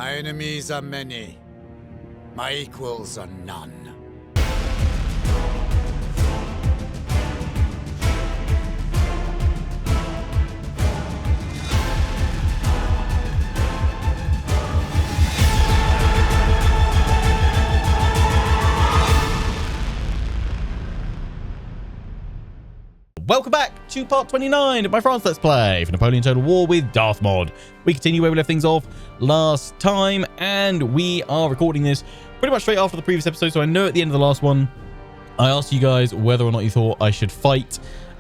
My enemies are many. My equals are none. Welcome back to part 29 of my France Let's Play for Napoleon Total War with Darthmod. We continue where we left things off last time, and we are recording this pretty much straight after the previous episode. So I know at the end of the last one, I asked you guys whether or not you thought I should fight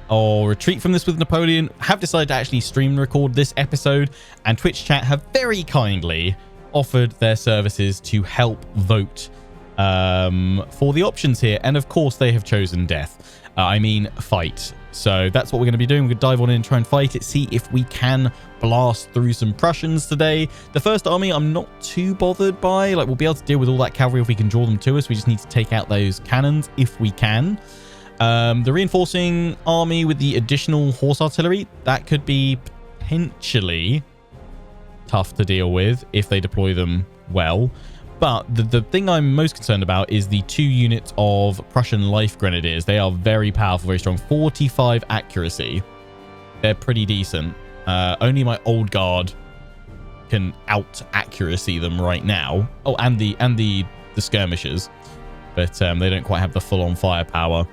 or retreat from this with Napoleon. I have decided to actually stream and record this episode, and Twitch chat have very kindly offered their services to help vote for the options here. And of course, they have chosen death. I mean, fight. So that's what we're going to be doing. We're going to dive on in and try and fight it, see if we can blast through some Prussians today. The first army I'm not too bothered by. Like, we'll be able to deal with all that cavalry if we can draw them to us. We just need to take out those cannons if we can. The reinforcing army with the additional horse artillery, that could be potentially tough to deal with if they deploy them well. But the thing I'm most concerned about is the 2 units of Prussian life grenadiers. They are very powerful, very strong. 45 accuracy. They're pretty decent. Only my old guard can out accuracy them right now. Oh, and the skirmishers, but they don't quite have the full on firepower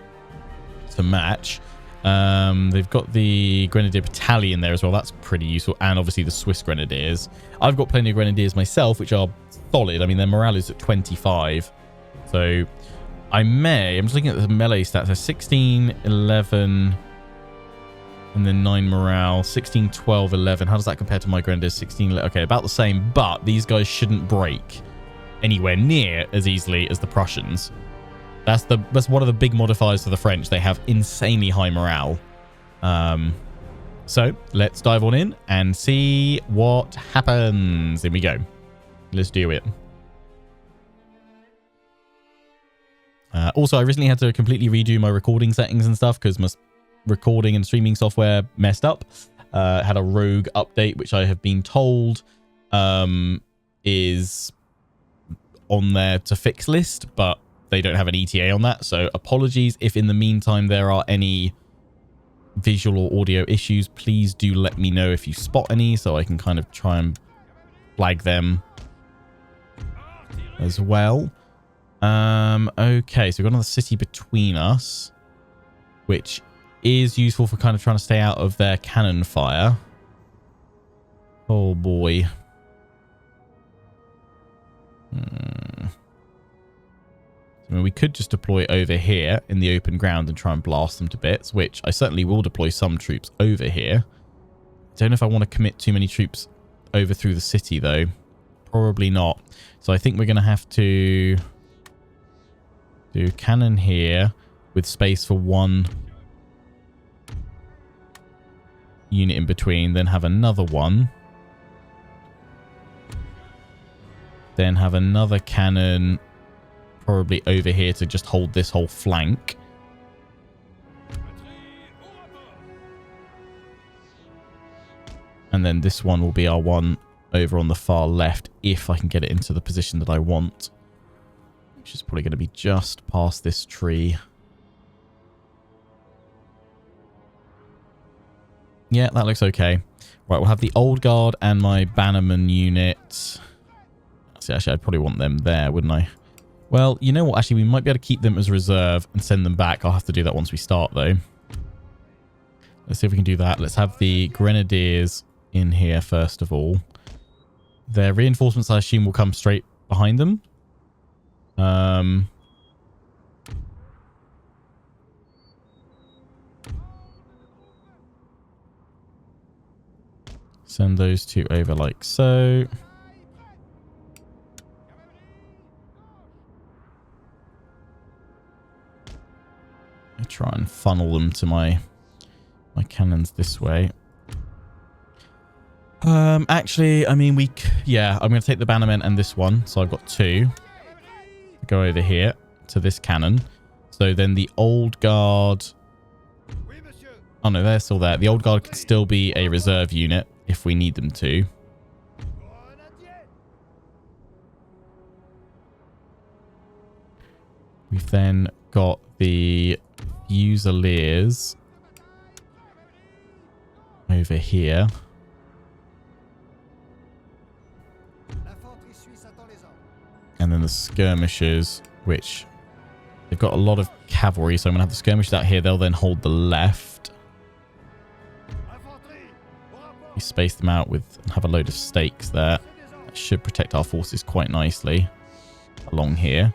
to match. They've got the Grenadier Battalion there as well. That's pretty useful. And obviously the Swiss Grenadiers. I've got plenty of Grenadiers myself, which are solid. I mean, their morale is at 25. So I'm just looking at the melee stats. They're 16, 11, and then 9 morale. 16, 12, 11. How does that compare to my Grenadiers? 16, okay, about the same. But these guys shouldn't break anywhere near as easily as the Prussians. That's one of the big modifiers for the French. They have insanely high morale. So let's dive on in and see what happens. Here we go. Let's do it. Also, I recently had to completely redo my recording settings and stuff because my recording and streaming software messed up. Had a rogue update, which I have been told is on their to fix list, but they don't have an ETA on that. So apologies if in the meantime there are any visual or audio issues. Please do let me know if you spot any so I can kind of try and flag them as well. Okay, so we've got another city between us, which is useful for kind of trying to stay out of their cannon fire. Oh boy. I mean, we could just deploy over here in the open ground and try and blast them to bits, which I certainly will deploy some troops over here. Don't know if I want to commit too many troops over through the city, though. Probably not. So I think we're going to have to do cannon here with space for one unit in between, then have another one. Then have another cannon probably over here to just hold this whole flank. And then this one will be our one over on the far left if I can get it into the position that I want, which is probably going to be just past this tree. Yeah, that looks okay. Right, we'll have the old guard and my bannerman unit. See, actually, I'd probably want them there, wouldn't I? Well, you know what? Actually, we might be able to keep them as reserve and send them back. I'll have to do that once we start, though. Let's see if we can do that. Let's have the Grenadiers in here, first of all. Their reinforcements, I assume, will come straight behind them. Send those two over like so. I try and funnel them to my cannons this way. Actually, I mean, yeah, I'm going to take the bannermen and this one. So I've got 2. Go over here to this cannon. So then the old guard. Oh no, they're still there. The old guard can still be a reserve unit if we need them to. We've then got the Fusiliers over here. And then the skirmishers, which they've got a lot of cavalry, so I'm going to have the skirmishers out here. They'll then hold the left. We space them out with and have a load of stakes there. That should protect our forces quite nicely along here.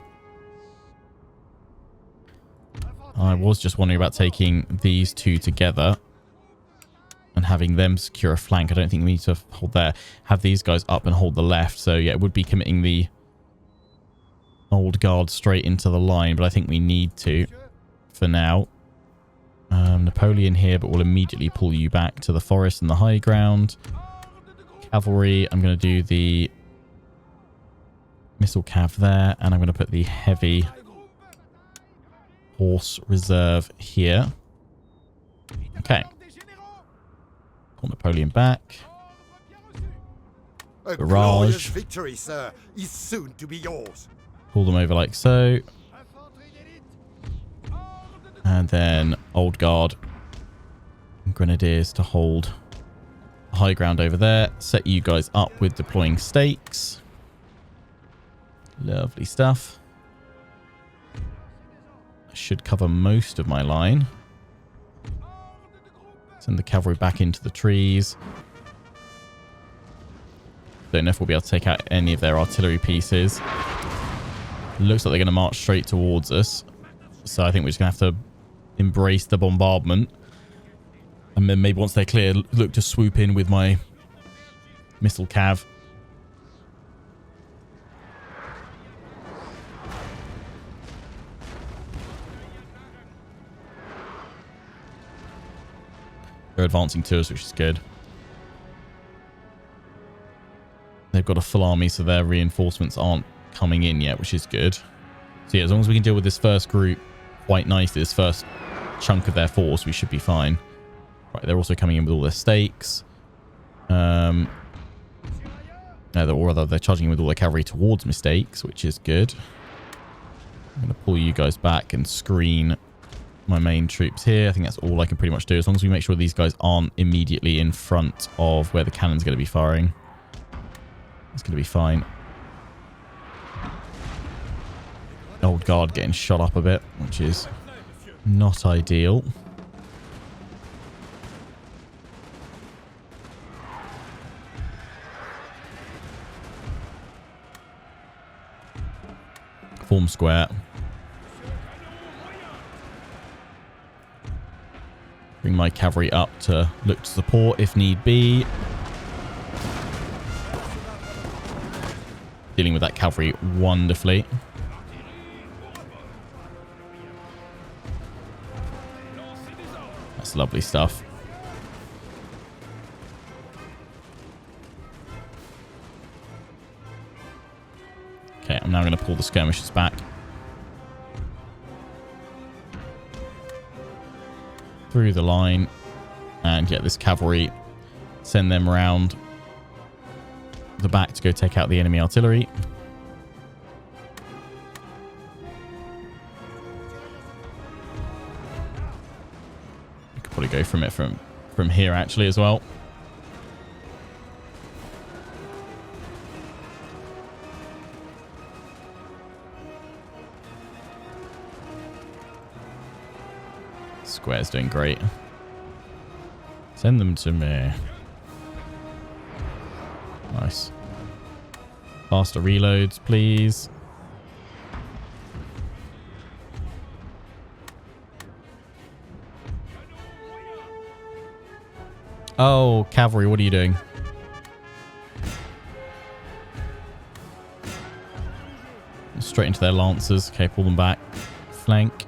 I was just wondering about taking these two together and having them secure a flank. I don't think we need to hold there. Have these guys up and hold the left. So yeah, it would be committing the old guard straight into the line, but I think we need to for now. Napoleon here, but we'll immediately pull you back to the forest and the high ground. Cavalry, I'm going to do the missile cav there, and I'm going to put the heavy horse reserve here. Okay. Pull Napoleon back. A Barrage. glorious victory, sir, is soon to be yours. Pull them over like so. And then Old Guard Grenadiers to hold the high ground over there. Set you guys up with deploying stakes. Lovely stuff. I should cover most of my line. Send the cavalry back into the trees. Don't know if we'll be able to take out any of their artillery pieces. Looks like they're going to march straight towards us. So I think we're just going to have to embrace the bombardment. And then maybe once they're clear, look to swoop in with my missile cav. They're advancing to us, which is good. They've got a full army, so their reinforcements aren't coming in yet, which is good. So yeah, as long as we can deal with this first group quite nicely, this first chunk of their force, we should be fine. Right, they're also coming in with all their stakes. No, or rather, they're charging in with all their cavalry towards mistakes, which is good. I'm going to pull you guys back and screen my main troops here. I think that's all I can pretty much do, as long as we make sure these guys aren't immediately in front of where the cannon's going to be firing. It's going to be fine. Old Guard getting shot up a bit, which is not ideal. Form square. Bring my cavalry up to look to support if need be. Dealing with that cavalry wonderfully. That's lovely stuff. Okay, I'm now going to pull the skirmishers back. Through the line. And get this cavalry. Send them around the back to go take out the enemy artillery. You could probably go from it from here actually as well. Square's doing great. Send them to me. Nice. Faster reloads, please. Oh, cavalry, what are you doing? Straight into their lancers. Okay, pull them back. Flank.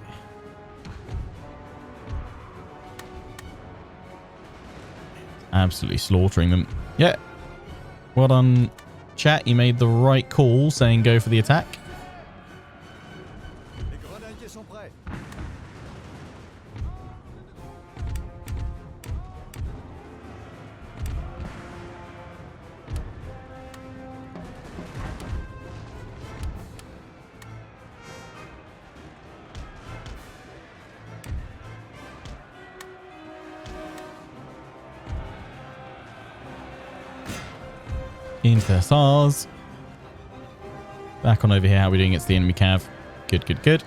Absolutely slaughtering them. Yeah. Well done, chat. You made the right call saying go for the attack. Into their SARS. Back on over here. How are we doing against the enemy cav? Good, good, good.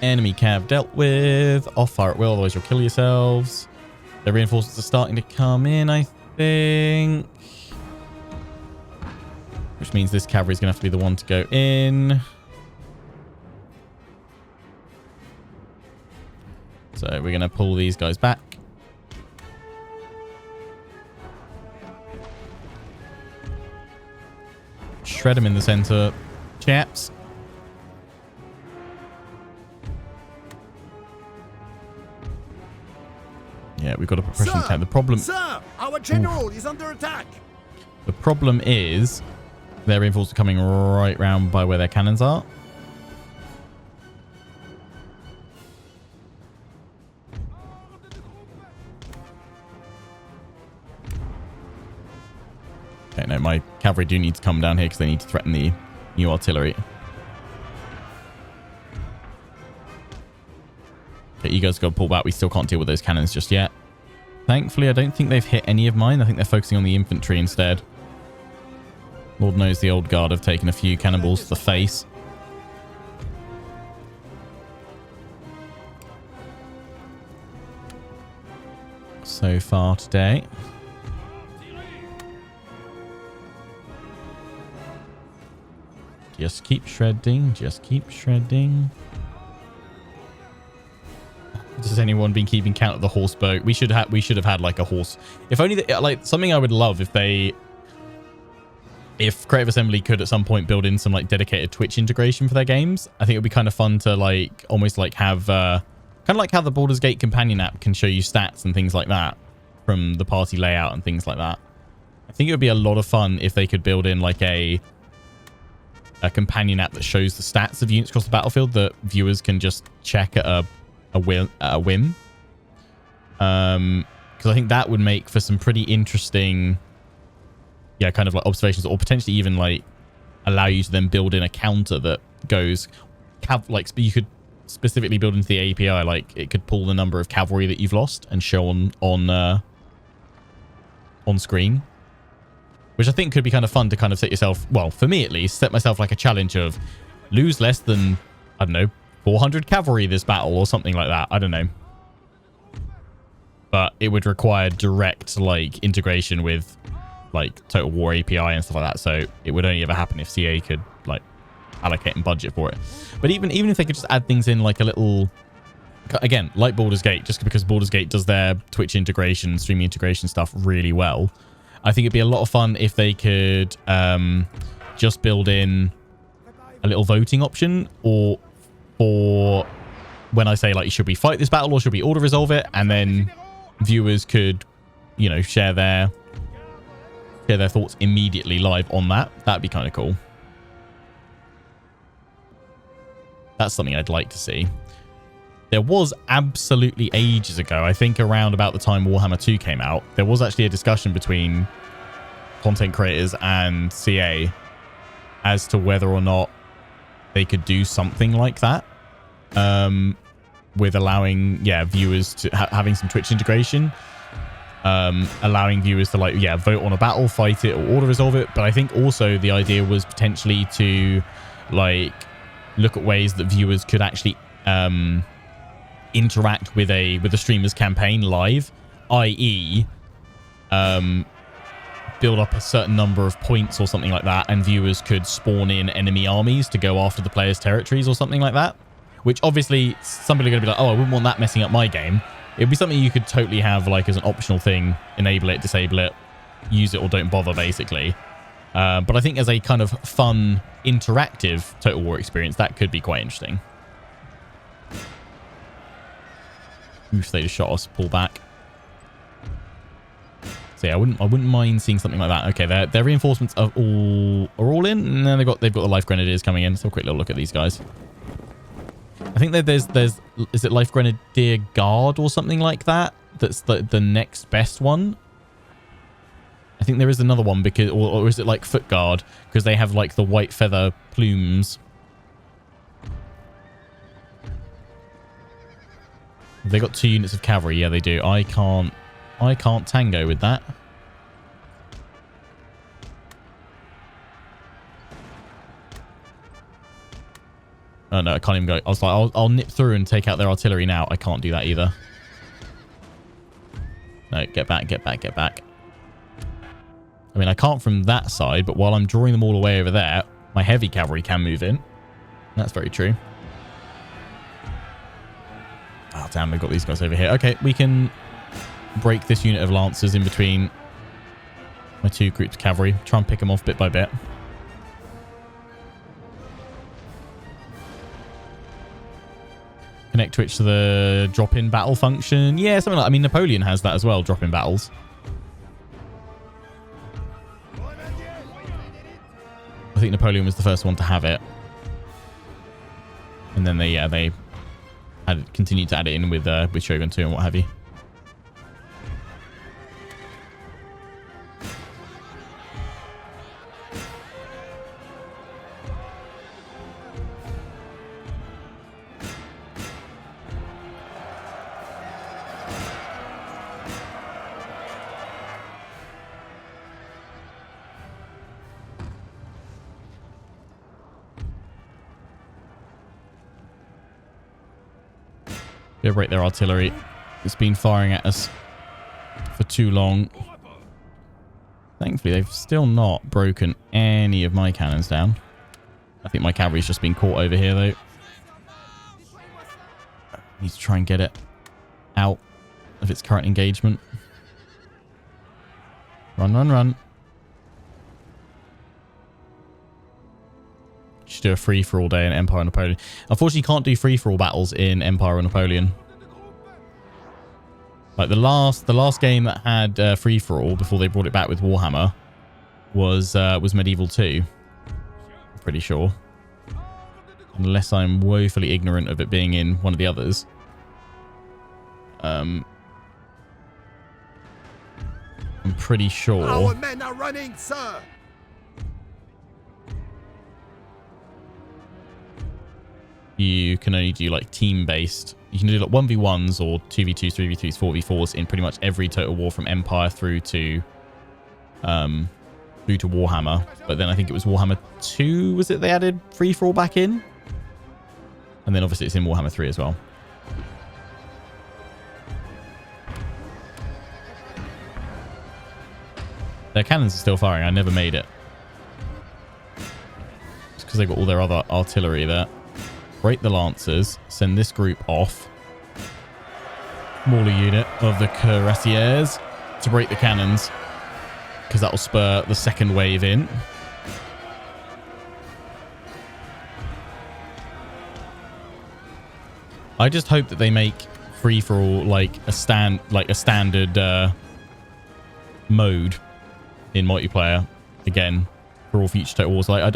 Enemy cav dealt with. Off fire at will, otherwise you'll kill yourselves. The reinforcements are starting to come in, I think. Which means this cavalry is going to have to be the one to go in. So we're going to pull these guys back. Shred them in the center, chaps. Yeah, we've got a pressure attack. The problem... Sir, our general is under attack. The problem is their reinforcements are coming right round by where their cannons are. Okay, no, my cavalry do need to come down here because they need to threaten the new artillery. Okay, you guys got to pull back. We still can't deal with those cannons just yet. Thankfully, I don't think they've hit any of mine. I think they're focusing on the infantry instead. Lord knows the old guard have taken a few cannonballs to the face. So far today. Just keep shredding. Just keep shredding. Has anyone been keeping count of the horse boat? We should have had like a horse. If only like something I would love if Creative Assembly could at some point build in some like dedicated Twitch integration for their games. I think it would be kind of fun to like almost like have kind of like how the Baldur's Gate companion app can show you stats and things like that from the party layout and things like that. I think it would be a lot of fun if they could build in like a companion app that shows the stats of units across the battlefield that viewers can just check at a whim. Because I think that would make for some pretty interesting, yeah, kind of like observations, or potentially even like allow you to then build in a counter that goes like you could specifically build into the API, like it could pull the number of cavalry that you've lost and show on screen, which I think could be kind of fun to kind of set yourself, well, for me at least, set myself like a challenge of lose less than, I don't know, 400 cavalry this battle or something like that. I don't know. But it would require direct like integration with like Total War API and stuff like that. So it would only ever happen if CA could like allocate and budget for it. But even if they could just add things in like a little, again, like Baldur's Gate, just because Baldur's Gate does their Twitch integration, streaming integration stuff really well, I think it'd be a lot of fun if they could just build in a little voting option, or when I say like, should we fight this battle or should we auto resolve it, and then viewers could, you know, share their thoughts immediately live on that. That'd be kind of cool. That's something I'd like to see. There was absolutely ages ago, I think around about the time Warhammer 2 came out, there was actually a discussion between content creators and CA as to whether or not they could do something like that, with allowing, yeah, viewers to having some Twitch integration, allowing viewers to like, yeah, vote on a battle, fight it, or auto resolve it. But I think also the idea was potentially to like look at ways that viewers could actually interact with a streamer's campaign live, i.e. build up a certain number of points or something like that, and viewers could spawn in enemy armies to go after the player's territories or something like that. Which obviously somebody are going to be like, oh, I wouldn't want that messing up my game. It'd be something you could totally have like as an optional thing, enable it, disable it, use it or don't bother basically. But I think as a kind of fun, interactive Total War experience, that could be quite interesting. Oof, they just shot us. Pull back. So yeah, I wouldn't mind seeing something like that. Okay, their reinforcements are all in, and then they've got the life grenadiers coming in. So a quick little look at these guys. I think that there's is it Life Grenadier Guard or something like that? That's the next best one. I think there is another one because, or is it like Foot Guard? Because they have like the white feather plumes. They got 2 units of cavalry. Yeah, they do. I can't tango with that. Oh no, I can't even go. I was like, I'll nip through and take out their artillery now. I can't do that either. No, get back, get back, get back. I mean, I can't from that side, but while I'm drawing them all away over there, my heavy cavalry can move in. That's very true. Oh, damn, they've got these guys over here. Okay, we can break this unit of lancers in between my 2 groups of cavalry. Try and pick them off bit by bit. Connect Twitch to the drop-in battle function. Yeah, something like... I mean, Napoleon has that as well, drop-in battles. I think Napoleon was the first one to have it. And then they continued to add it in with Shogun 2 and what have you. Go break their artillery. It's been firing at us for too long. Thankfully, they've still not broken any of my cannons down. I think my cavalry's just been caught over here, though. Need to try and get it out of its current engagement. Run, run, run. Should do a free-for-all day in Empire and Napoleon. Unfortunately, you can't do free-for-all battles in Empire or Napoleon. Like the last game that had free-for-all before they brought it back with Warhammer was Medieval 2. I'm pretty sure. Unless I'm woefully ignorant of it being in one of the others. I'm pretty sure. Our men are running, sir. You can only do like team-based. You can do like 1v1s or 2v2s, 3v3s, 4v4s in pretty much every Total War from Empire through to Warhammer. But then I think it was Warhammer 2, was it they added free-for-all back in? And then obviously it's in Warhammer 3 as well. Their cannons are still firing. I never made it. It's because they've got all their other artillery there. Break the lancers. Send this group off. Smaller unit of the cuirassiers to break the cannons, because that will spur the second wave in. I just hope that they make free for all like a standard mode in multiplayer again for all future Total Wars. Like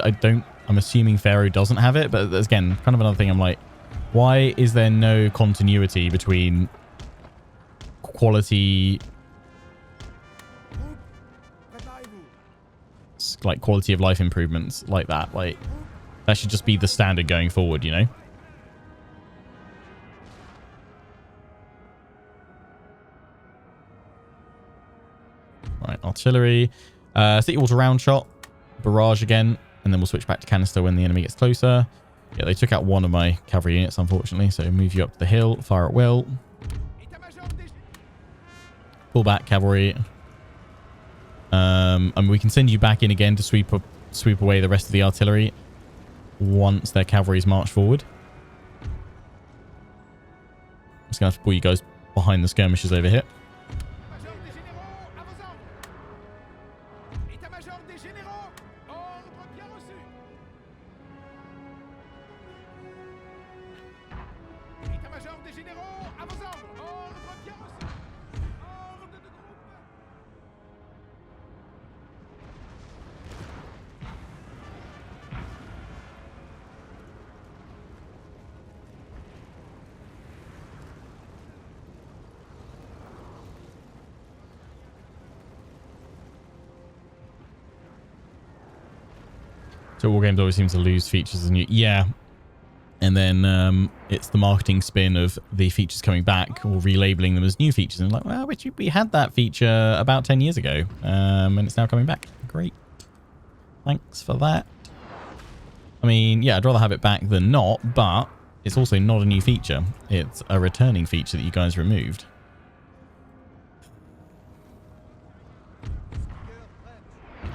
I'm assuming Pharaoh doesn't have it, but that's, again, kind of another thing. I'm like, why is there no continuity between quality, like quality of life improvements like that? Like, that should just be the standard going forward, you know? Right, artillery. City Water round shot. Barrage again. And then we'll switch back to canister when the enemy gets closer. Yeah, they took out one of my cavalry units, unfortunately. So move you up to the hill. Fire at will. Pull back, cavalry. And we can send you back in again to sweep away the rest of the artillery once their cavalry's marched forward. I'm just going to have to pull you guys behind the skirmishers over here. So war games always seem to lose features and yeah. And then it's the marketing spin of the features coming back or relabeling them as new features. And like, well, we had that feature about 10 years ago. And it's now coming back. Great. Thanks for that. I mean, yeah, I'd rather have it back than not, but it's also not a new feature. It's a returning feature that you guys removed.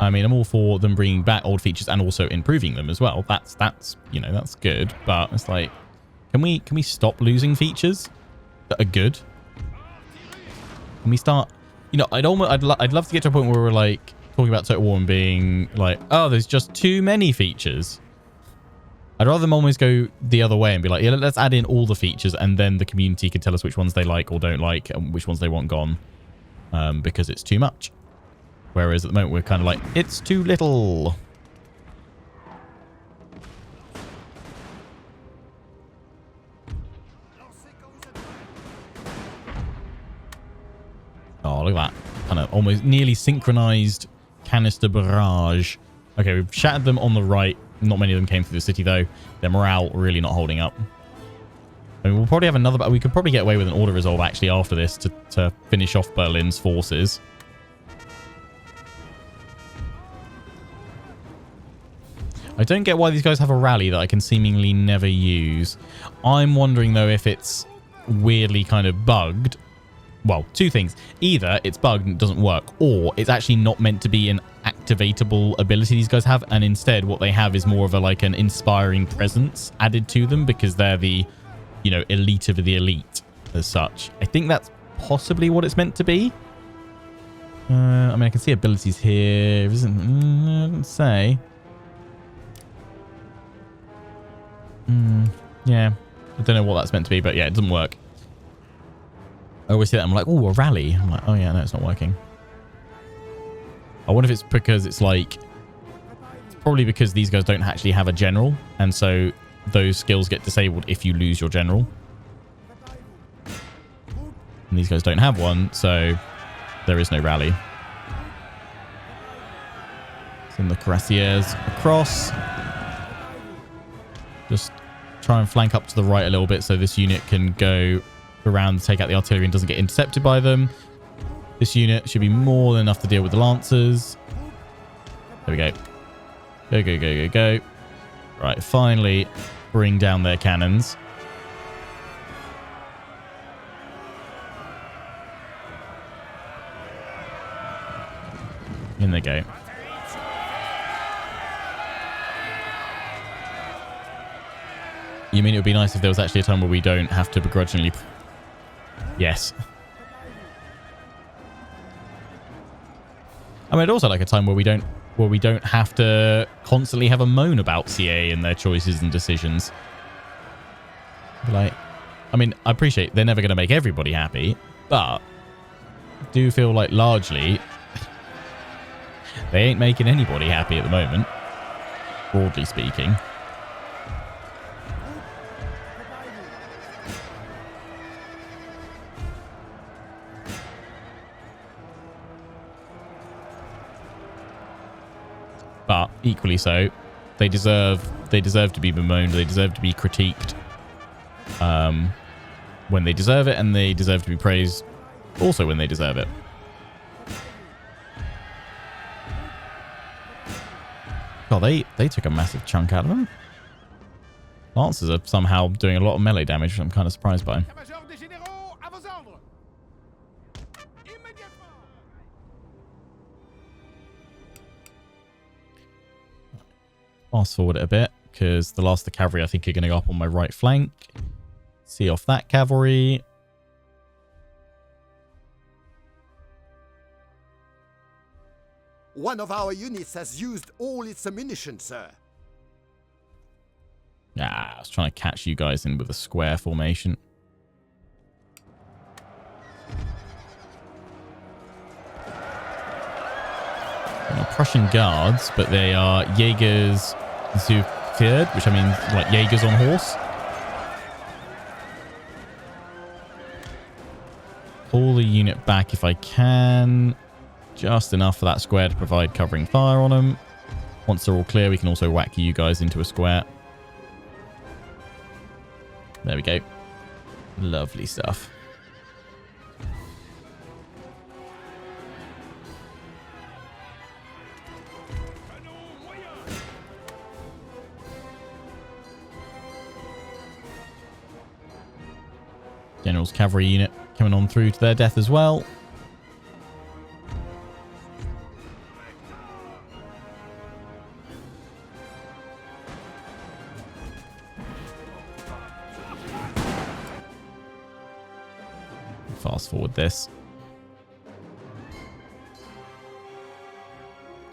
I mean, I'm all for them bringing back old features and also improving them as well. That's you know, that's good. But it's like, can we stop losing features that are good? Can we start? You know, I'd love to get to a point where we're like talking about Total War and being like, oh, there's just too many features. I'd rather them always go the other way and be like, yeah, let's add in all the features, and then the community can tell us which ones they like or don't like and which ones they want gone, because it's too much. Whereas at the moment, we're kind of like, it's too little. Oh, look at that. Kind of almost nearly synchronized canister barrage. Okay, we've shattered them on the right. Not many of them came through the city, though. Their morale really not holding up. I mean, we'll probably have another... We could probably get away with an order resolve, actually, after this to finish off Berlin's forces. I don't get why these guys have a rally that I can seemingly never use. I'm wondering, though, if it's weirdly kind of bugged. Well, two things. Either it's bugged and it doesn't work, or it's actually not meant to be an activatable ability these guys have, and instead what they have is more of a like an inspiring presence added to them because they're the, you know, elite of the elite as such. I think that's possibly what it's meant to be. I mean, I can see abilities here. It doesn't say. Yeah, I don't know what that's meant to be, but yeah, it doesn't work. I always see that. I'm like, oh, a rally. I'm like, oh yeah, no, it's not working. I wonder if it's because it's like, it's probably because these guys don't actually have a general, and so those skills get disabled if you lose your general. And these guys don't have one, so there is no rally. Send the cuirassiers across. Just try and flank up to the right a little bit so this unit can go around, take out the artillery and doesn't get intercepted by them. This unit should be more than enough to deal with the lancers. There we go. Go, go, go, go, go. Right, finally bring down their cannons. In they go. You mean it would be nice if there was actually a time where we don't have to begrudgingly... Yes. I mean, I'd also like a time where we don't have to constantly have a moan about CA and their choices and decisions. Like, I mean, I appreciate they're never going to make everybody happy, but I do feel like largely they ain't making anybody happy at the moment, broadly speaking. But equally so, they deserve to be bemoaned. They deserve to be critiqued when they deserve it, and they deserve to be praised also when they deserve it. God, they took a massive chunk out of them. Lancers are somehow doing a lot of melee damage, which I'm kind of surprised by. Fast forward it a bit, because the last of the cavalry I think are going to go up on my right flank. See off that cavalry. One of our units has used all its ammunition, sir. Ah, I was trying to catch you guys in with a square formation. Prussian guards, but they are Jägers zu Pferd, which I mean like Jägers on horse. Pull the unit back if I can. Just enough for that square to provide covering fire on them. Once they're all clear, we can also whack you guys into a square. There we go. Lovely stuff. General's cavalry unit coming on through to their death as well. Fast forward this.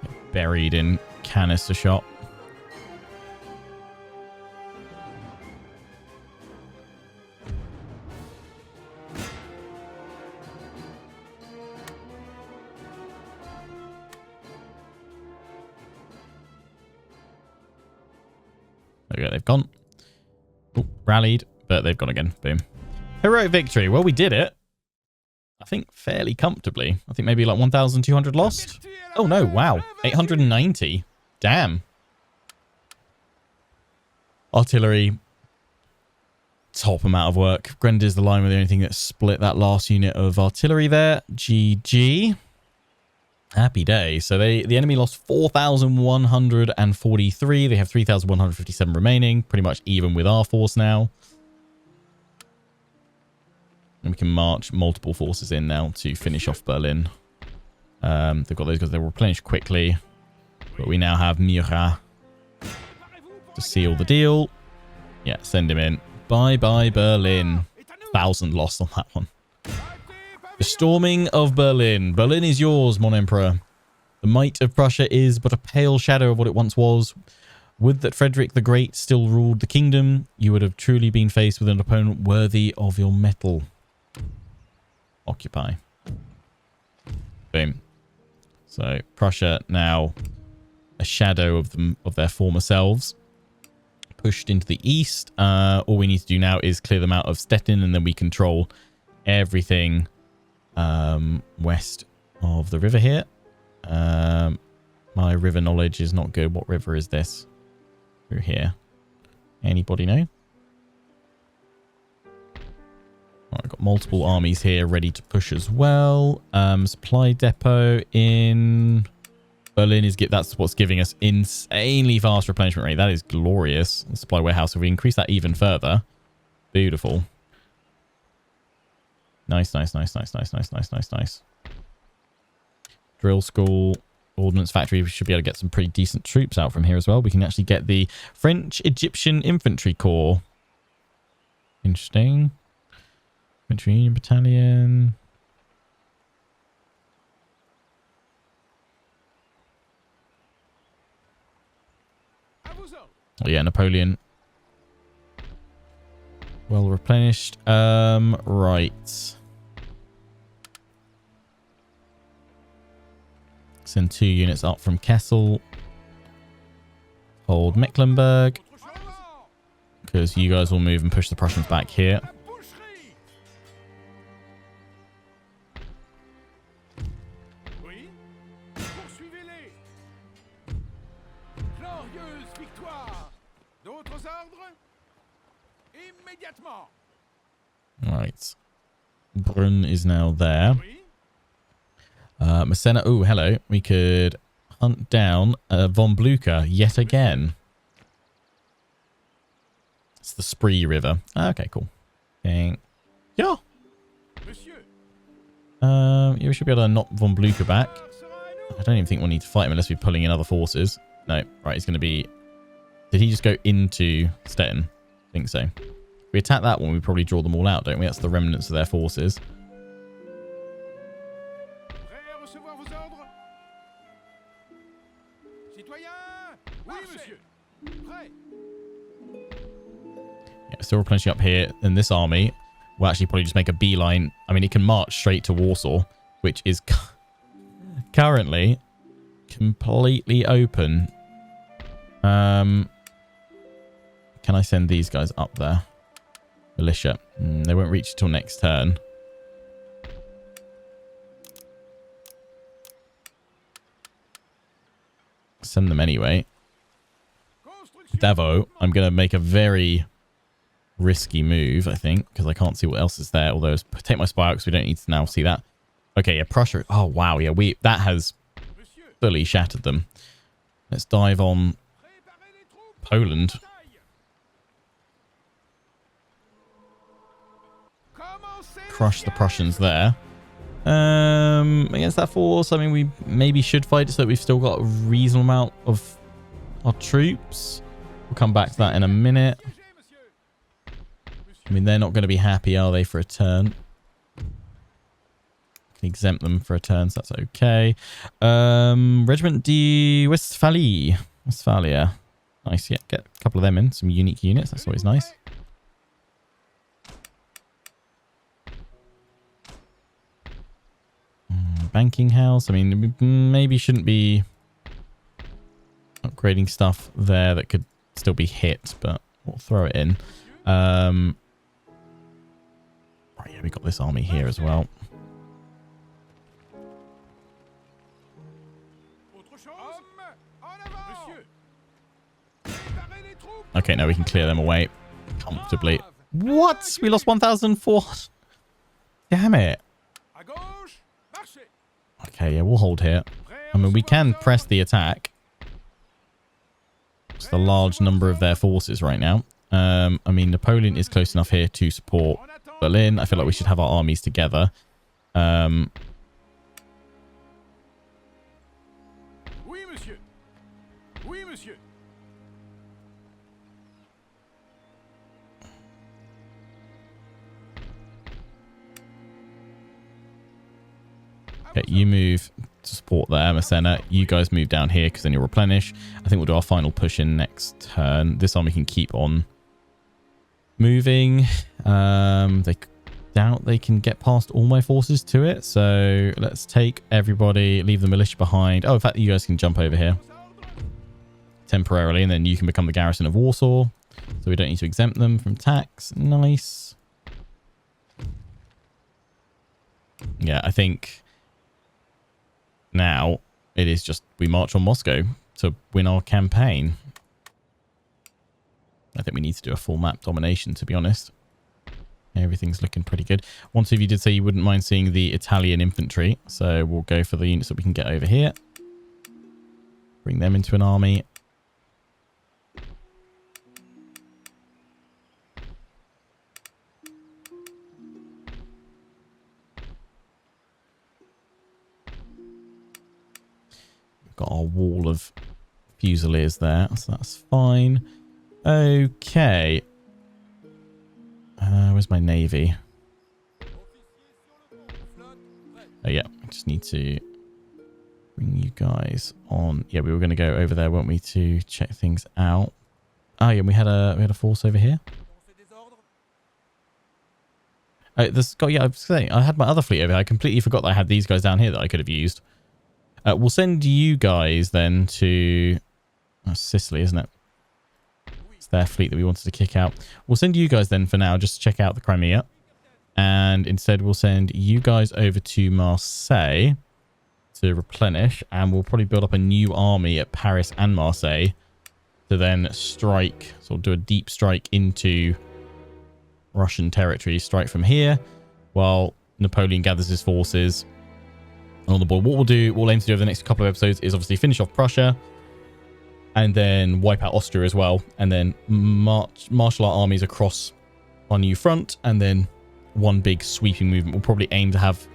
Get buried in canister shot. There we go, they've gone. Ooh, rallied, but they've gone again. Boom. Heroic victory. Well, we did it. I think fairly comfortably. I think maybe like 1,200 lost. Oh no, wow. 890. Damn. Artillery. Top amount of work. Grenadiers the line with the only thing that split that last unit of artillery there. GG. Happy day. So the enemy lost 4,143. They have 3,157 remaining. Pretty much even with our force now. And we can march multiple forces in now to finish off Berlin. They've got those guys. They'll replenish quickly. But we now have Murat to seal the deal. Yeah, send him in. Bye-bye, Berlin. 1,000 lost on that one. The storming of Berlin. Berlin is yours, Mon Emperor. The might of Prussia is but a pale shadow of what it once was. Would that Frederick the Great still ruled the kingdom, you would have truly been faced with an opponent worthy of your mettle. Occupy. Boom. So Prussia now a shadow of them, of their former selves. Pushed into the east. All we need to do now is clear them out of Stettin, and then we control everything west of the river here. My river knowledge is not good. What river is this? Through here. Anybody know? I've got multiple armies here ready to push as well. Supply depot in Berlin is that's what's giving us insanely fast replenishment rate. That is glorious. The supply warehouse, if we increase that even further, beautiful. Nice. Drill school, ordnance factory. We should be able to get some pretty decent troops out from here as well. We can actually get the French Egyptian Infantry Corps. Interesting. Infantry Union Battalion. Oh yeah, Napoleon. Well replenished. Right. Send 2 units up from Kessel. Hold Mecklenburg. Because you guys will move and push the Prussians back here. Right. Brunn is now there. Massena. Oh, hello. We could hunt down von Blucher yet again. It's the Spree River. Okay, cool. Okay. Yeah. Yeah, we should be able to knock von Blucher back. I don't even think we'll need to fight him unless we're pulling in other forces. No. Right, he's going to be... Did he just go into Stettin? I think so. If we attack that one, we probably draw them all out, don't we? That's the remnants of their forces. Yeah, still replenishing up here. And this army will actually probably just make a beeline. I mean, it can march straight to Warsaw, which is currently completely open. Can I send these guys up there? Militia. They won't reach till next turn. send them anyway. Davo, I'm going to make a very risky move, I think, because I can't see what else is there. Although, take my spy out because we don't need to now see that. Okay, yeah, Prussia. Oh, wow. Yeah, that has fully shattered them. Let's dive on Poland. Crush the Prussians there. Against that force, I mean, we maybe should fight so that we've still got a reasonable amount of our troops. We'll come back to that in a minute. I mean, they're not going to be happy, are they, for a turn? Can exempt them for a turn, so that's okay. Regiment de Westphalia. Nice, yeah. Get a couple of them in. Some unique units. That's always nice. Banking house. I mean, maybe shouldn't be upgrading stuff there that could still be hit, but we'll throw it in. Right, yeah, we got this army here as well. Okay, now we can clear them away comfortably. What? We lost 1,004. Damn it. Okay, yeah, we'll hold here. I mean, we can press the attack. It's a large number of their forces right now. I mean, Napoleon is close enough here to support Berlin. I feel like we should have our armies together. Okay, you move to support there, Massena. You guys move down here because then you'll replenish. I think we'll do our final push in next turn. This army can keep on moving. They doubt they can get past all my forces to it. So let's take everybody, leave the militia behind. Oh, in fact, you guys can jump over here temporarily, and then you can become the garrison of Warsaw. So we don't need to exempt them from tax. Nice. Yeah, I think now it is just we march on Moscow to win our campaign. I think we need to do a full map domination, to be honest. Everything's looking pretty good. One of you did say you wouldn't mind seeing the Italian infantry, so we'll go for the units that we can get over here. Bring them into an army. Got our wall of fusiliers there, so that's fine. Okay. Where's my navy? Oh yeah, I just need to bring you guys on. Yeah, we were going to go over there, weren't we, to check things out? Oh yeah, we had a force over here. Yeah, I was saying I had my other fleet over here. I completely forgot that I had these guys down here that I could have used. We'll send you guys then to Sicily, isn't it? It's their fleet that we wanted to kick out. We'll send you guys then for now just to check out the Crimea. And instead we'll send you guys over to Marseille to replenish. And we'll probably build up a new army at Paris and Marseille to then strike, so do a deep strike into Russian territory. Strike from here while Napoleon gathers his forces on the board. What we'll aim to do over the next couple of episodes is obviously finish off Prussia and then wipe out Austria as well, and then marshal our armies across our new front, and then one big sweeping movement. We'll probably aim to have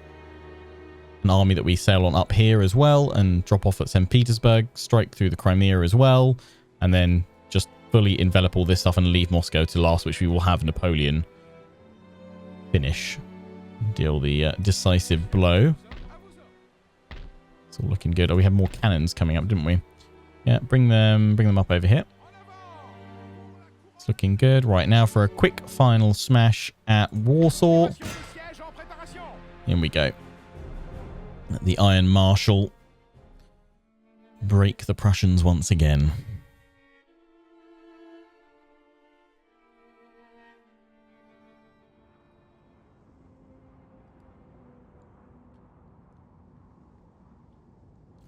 an army that we sail on up here as well and drop off at St. Petersburg, strike through the Crimea as well, and then just fully envelop all this stuff and leave Moscow to last, which we will have Napoleon finish, deal the decisive blow. It's all looking good. Oh, we have more cannons coming up, didn't we? Yeah, bring them up over here. It's looking good. Right, now for a quick final smash at Warsaw. In we go. The Iron Marshal. Break the Prussians once again.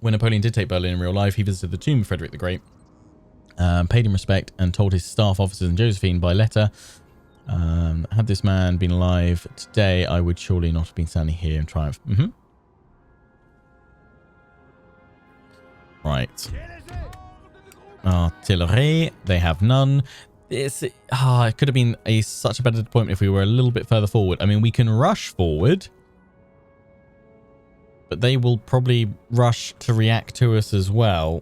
When Napoleon did take Berlin in real life, he visited the tomb of Frederick the Great, paid him respect, and told his staff officers and Josephine by letter, had this man been alive today, I would surely not have been standing here in triumph. Right. Artillery, they have none. It could have been such a better deployment if we were a little bit further forward. I mean, we can rush forward, but they will probably rush to react to us as well.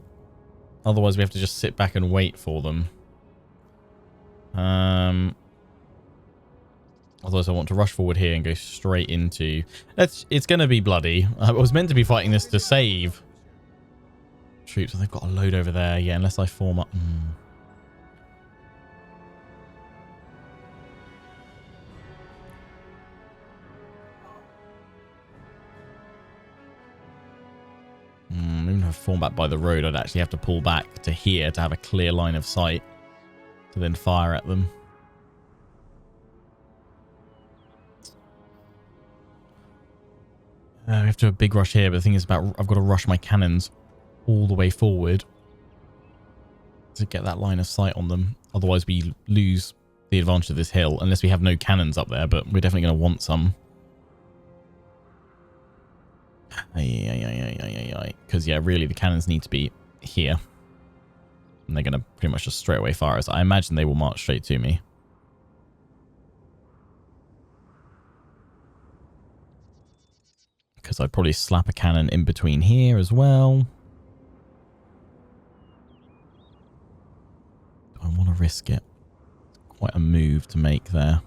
Otherwise, we have to just sit back and wait for them. Otherwise, I want to rush forward here and go straight into... It's going to be bloody. I was meant to be fighting this to save troops. They've got a load over there. Yeah, unless I form up... Even if I form back by the road, I'd actually have to pull back to here to have a clear line of sight to then fire at them. We have to do a big rush here, but the thing is I've got to rush my cannons all the way forward to get that line of sight on them. Otherwise, we lose the advantage of this hill, unless we have no cannons up there, but we're definitely going to want some. Because, yeah, really, the cannons need to be here. And they're going to pretty much just straight away fire us. I imagine they will march straight to me. Because I'd probably slap a cannon in between here as well. Do I want to risk it? It's quite a move to make there.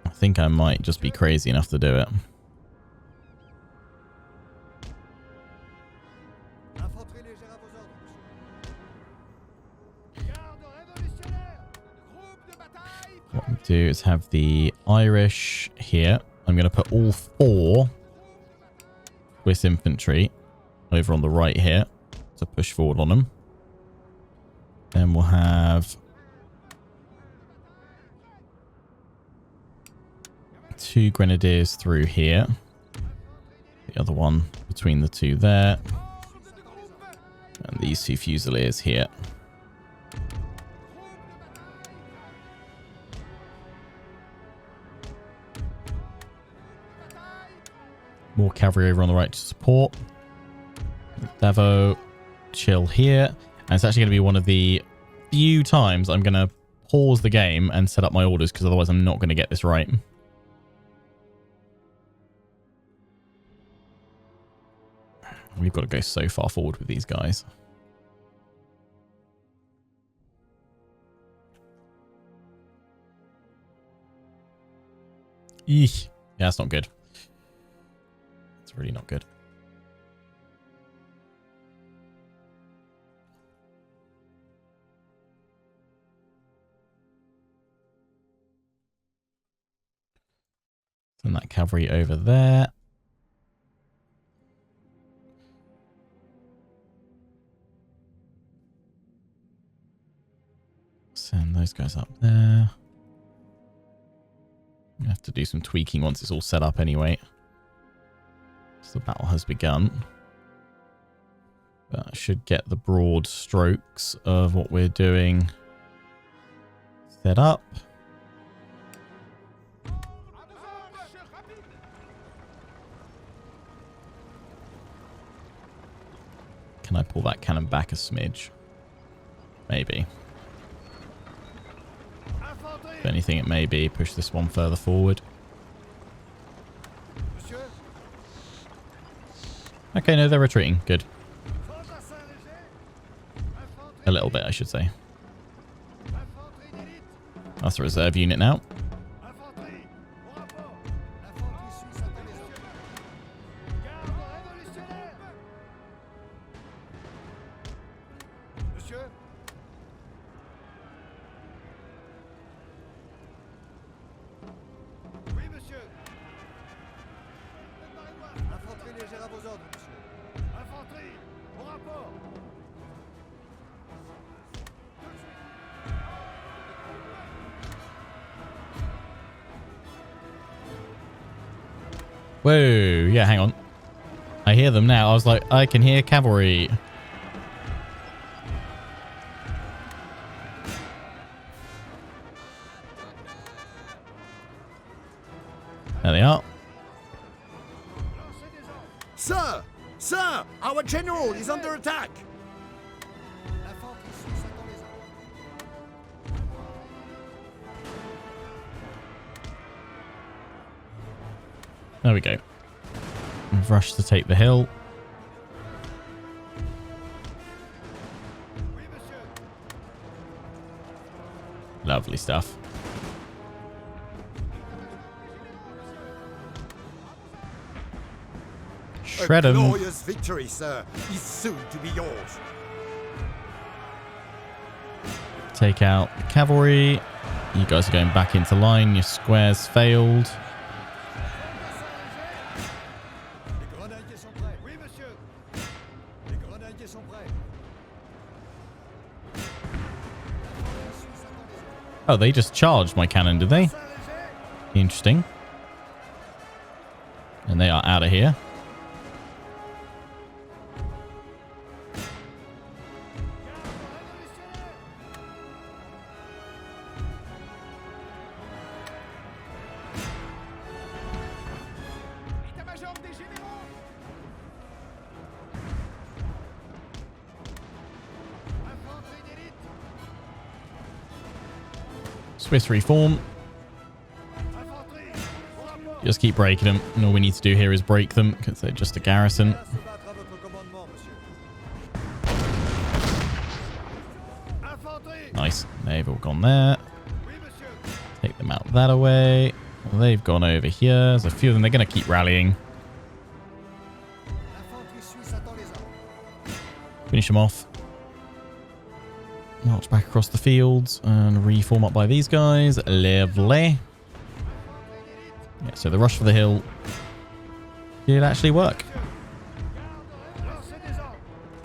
I think I might just be crazy enough to do it. What we do is have the Irish here. I'm going to put all 4 Swiss infantry over on the right here to push forward on them. Then we'll have 2 grenadiers through here. The other one between the 2 there. And these 2 fusiliers here. More cavalry over on the right to support. Devo, chill here. And it's actually going to be one of the few times I'm going to pause the game and set up my orders, because otherwise I'm not going to get this right. We've got to go so far forward with these guys. Eesh. Yeah, that's not good. It's really not good. Send that cavalry over there. Send those guys up there. I have to do some tweaking once it's all set up anyway. So the battle has begun. But I should get the broad strokes of what we're doing set up. Can I pull that cannon back a smidge? Maybe. If anything, it may be. Push this one further forward. Okay, no, they're retreating. Good. A little bit, I should say. That's a reserve unit now. Whoa, yeah, hang on. I hear them now. I was like, I can hear cavalry. There they are. Sir! Sir! Our general is under attack! There we go. We've rushed to take the hill. Lovely stuff. Shred 'em. A glorious victory, sir, is soon to be yours. Take out the cavalry. You guys are going back into line. Your squares failed. Oh, they just charged my cannon, did they? Interesting. And they are out of here. Swiss reform. Just keep breaking them. And all we need to do here is break them because they're just a garrison. Nice. They've all gone there. Take them out that way. They've gone over here. There's a few of them. They're going to keep rallying. Finish them off. March back across the fields and reform up by these guys. Lovely. Yeah, so the rush for the hill did actually work.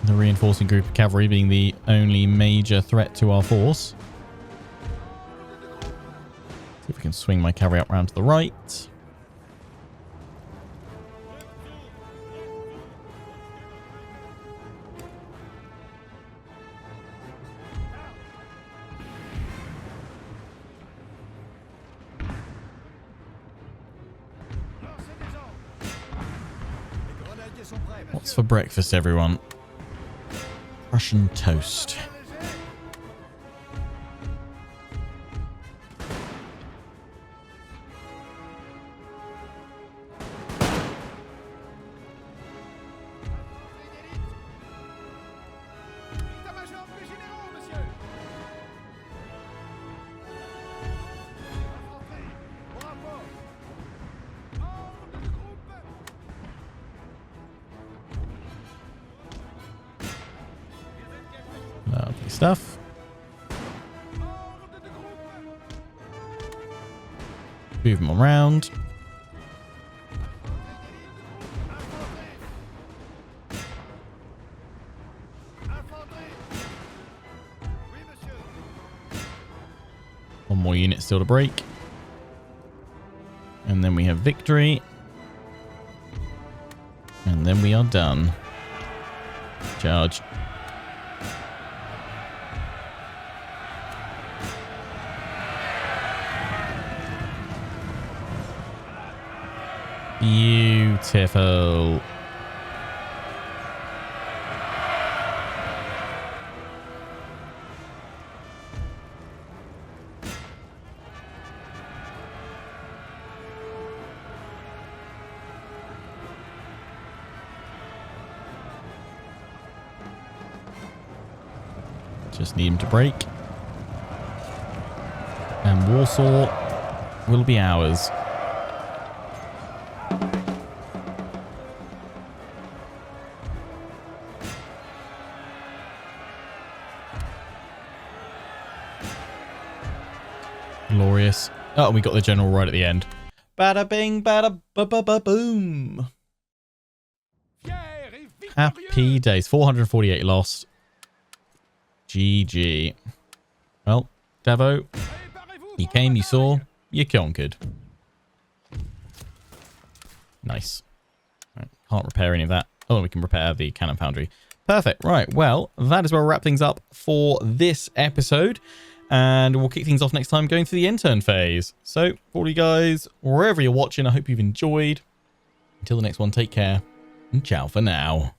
The reinforcing group of cavalry being the only major threat to our force. See if we can swing my cavalry up round to the right. What's for breakfast, everyone? Russian toast. Lovely stuff. Move them around. One more unit still to break. And then we have victory. And then we are done. Charge. Beautiful. Just need him to break. And Warsaw will be ours. Glorious. Oh, we got the general right at the end. Bada bing, bada ba boom. Happy days. 448 lost. GG. Well, Devo, you came, you saw, you conquered. Nice. Right, can't repair any of that. Oh, we can repair the cannon foundry. Perfect. Right. Well, that is where we'll wrap things up for this episode. And we'll kick things off next time going through the intern phase. So, for all you guys, wherever you're watching, I hope you've enjoyed. Until the next one, take care. And ciao for now.